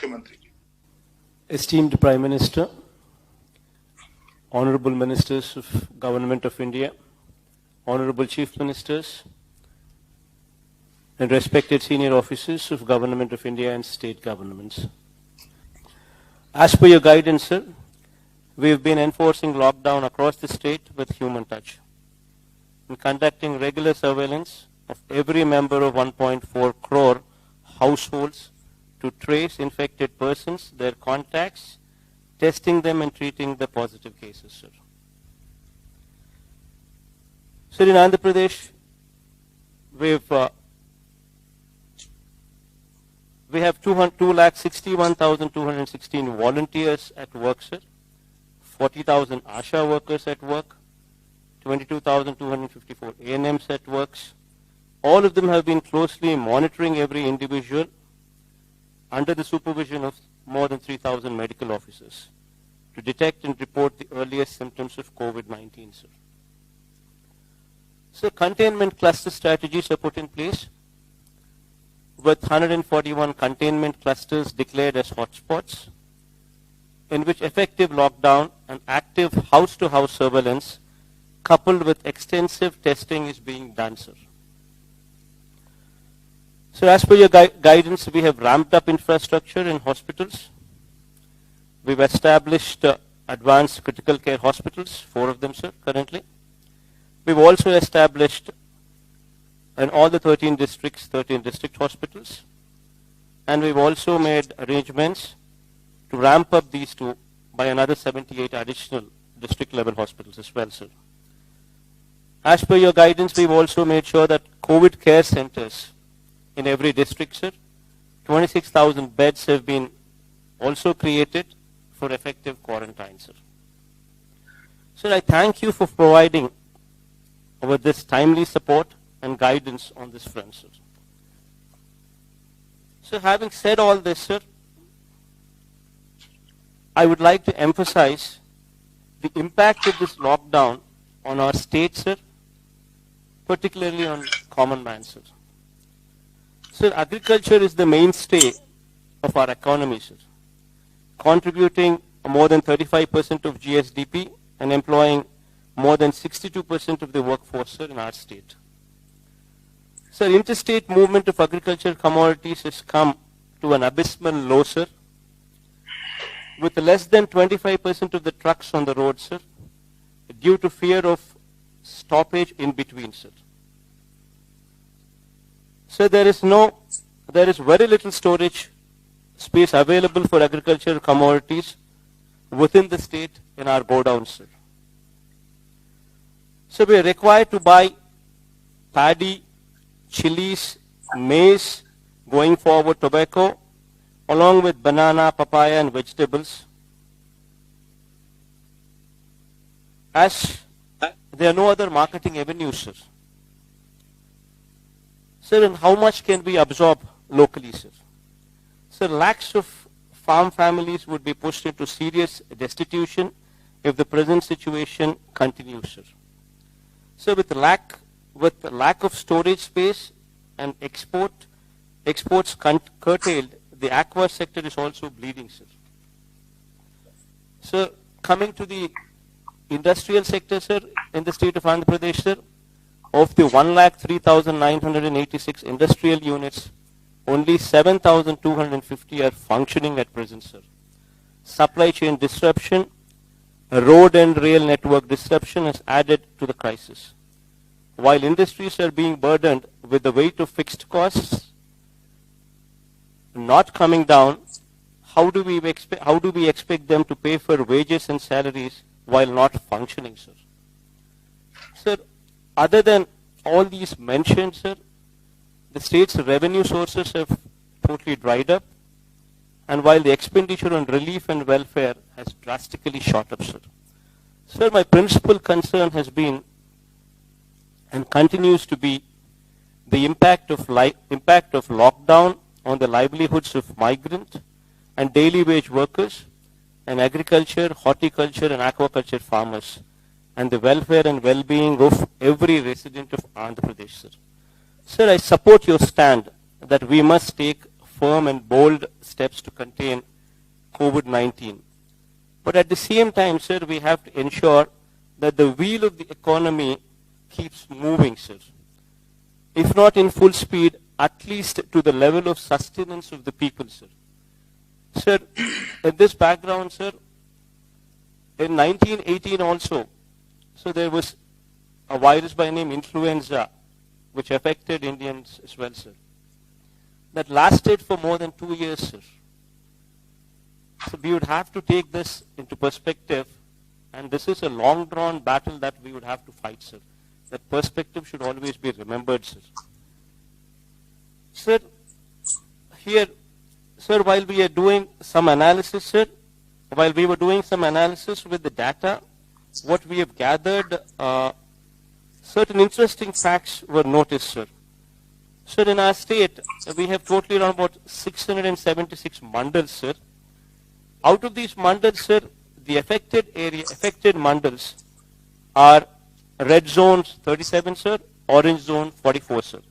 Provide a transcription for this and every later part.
Mukhyamantri. Esteemed Prime Minister, Honorable Ministers of Government of India, Honorable Chief Ministers, and respected senior officers of Government of India and state governments. As per your guidance, sir, we have been enforcing lockdown across the state with human touch and conducting regular surveillance of every member of 1.4 crore households to trace infected persons, their contacts, testing them and treating the positive cases, sir. Sir, in Andhra Pradesh, we have 2,61,216 volunteers at work, sir, 40,000 ASHA workers at work, 22,254 ANMs at works. All of them have been closely monitoring every individual under the supervision of more than 3,000 medical officers to detect and report the earliest symptoms of COVID-19, sir. So containment cluster strategies are put in place with 141 containment clusters declared as hotspots, in which effective lockdown and active house-to-house surveillance coupled with extensive testing is being done, sir. So as per your guidance, we have ramped up infrastructure in hospitals. We've established advanced critical care hospitals, 4 of them, sir, currently. We've also established in all the 13 districts, 13 district hospitals. And we've also made arrangements to ramp up these 2 by another 78 additional district level hospitals as well, sir. As per your guidance, we've also made sure that COVID care centers in every district, sir, 26,000 beds have been also created for effective quarantine, sir. Sir, I thank you for providing with this timely support and guidance on this front, sir. So having said all this, sir, I would like to emphasize the impact of this lockdown on our state, sir, particularly on common man, sir. Sir, agriculture is the mainstay of our economy, sir, contributing more than 35% of GSDP and employing more than 62% of the workforce, sir, in our state. Sir, interstate movement of agricultural commodities has come to an abysmal low, sir, with less than 25% of the trucks on the road, sir, due to fear of stoppage in between, sir. So there is very little storage space available for agricultural commodities within the state in our godowns, sir. So we are required to buy paddy, chilies, maize, going forward tobacco, along with banana, papaya and vegetables, as there are no other marketing avenues, sir. Sir, and how much can we absorb locally, sir? Sir, lakhs of farm families would be pushed into serious destitution if the present situation continues, sir. So with lack of storage space and exports curtailed, the aqua sector is also bleeding, sir. So coming to the industrial sector, sir, in the state of Andhra Pradesh, sir, of the 1,03,986 industrial units, only 7,250 are functioning at present, sir. Supply chain disruption, road and rail network disruption has added to the crisis. While industries are being burdened with the weight of fixed costs not coming down, how do we expect them to pay for wages and salaries while not functioning, sir? Sir, other than all these mentioned, sir, the state's revenue sources have totally dried up, and while the expenditure on relief and welfare has drastically shot up, sir. Sir, my principal concern has been and continues to be the impact of lockdown on the livelihoods of migrant and daily wage workers and agriculture, horticulture and aquaculture farmers, and the welfare and well-being of every resident of Andhra Pradesh, sir. Sir, I support your stand that we must take firm and bold steps to contain COVID-19. But at the same time, sir, we have to ensure that the wheel of the economy keeps moving, sir. If not in full speed, at least to the level of sustenance of the people, sir. Sir, in this background, sir, in 1918 also, so there was a virus by name influenza, which affected Indians as well, sir. That lasted for more than 2 years, sir. So we would have to take this into perspective, and this is a long-drawn battle that we would have to fight, sir. That perspective should always be remembered, sir. Sir, here, sir, while we are doing some analysis, sir, while we were doing some analysis with the data, what we have gathered, certain interesting facts were noticed, sir. Sir, in our state, we have totally around about 676 mandals, sir. Out of these mandals, sir, the affected mandals are red zones 37, sir, orange zone 44, sir.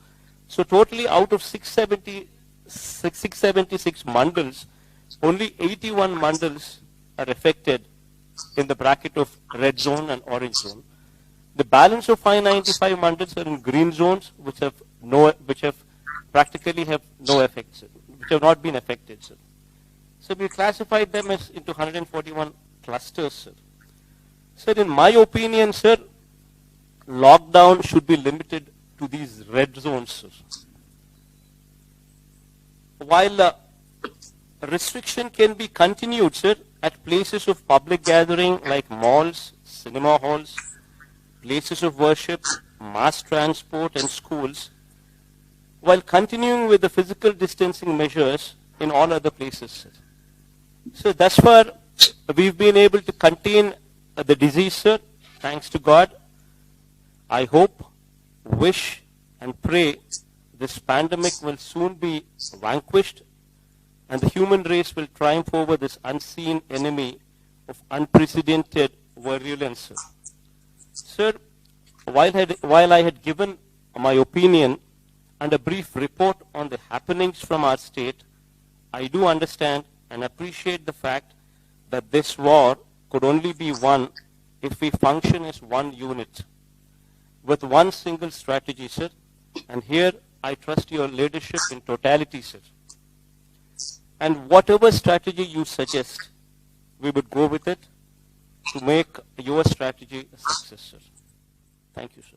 So totally out of 676 mandals, only 81 mandals are affected in the bracket of red zone and orange zone. The balance of 595 mandals are in green zones, which have practically have no effect, sir, which have not been affected, sir. So we classified them as into 141 clusters, sir. Sir, in my opinion, sir, lockdown should be limited to these red zones, sir. While restriction can be continued, sir, at places of public gathering like malls, cinema halls, places of worship, mass transport and schools, while continuing with the physical distancing measures in all other places, sir. So thus far, we've been able to contain the disease, sir, thanks to God. I hope, wish and pray this pandemic will soon be vanquished and the human race will triumph over this unseen enemy of unprecedented virulence, sir. Sir, while I had given my opinion and a brief report on the happenings from our state, I do understand and appreciate the fact that this war could only be won if we function as one unit, with one single strategy, sir. And here I trust your leadership in totality, sir. And whatever strategy you suggest, we would go with it to make your strategy a success, sir. Thank you, sir.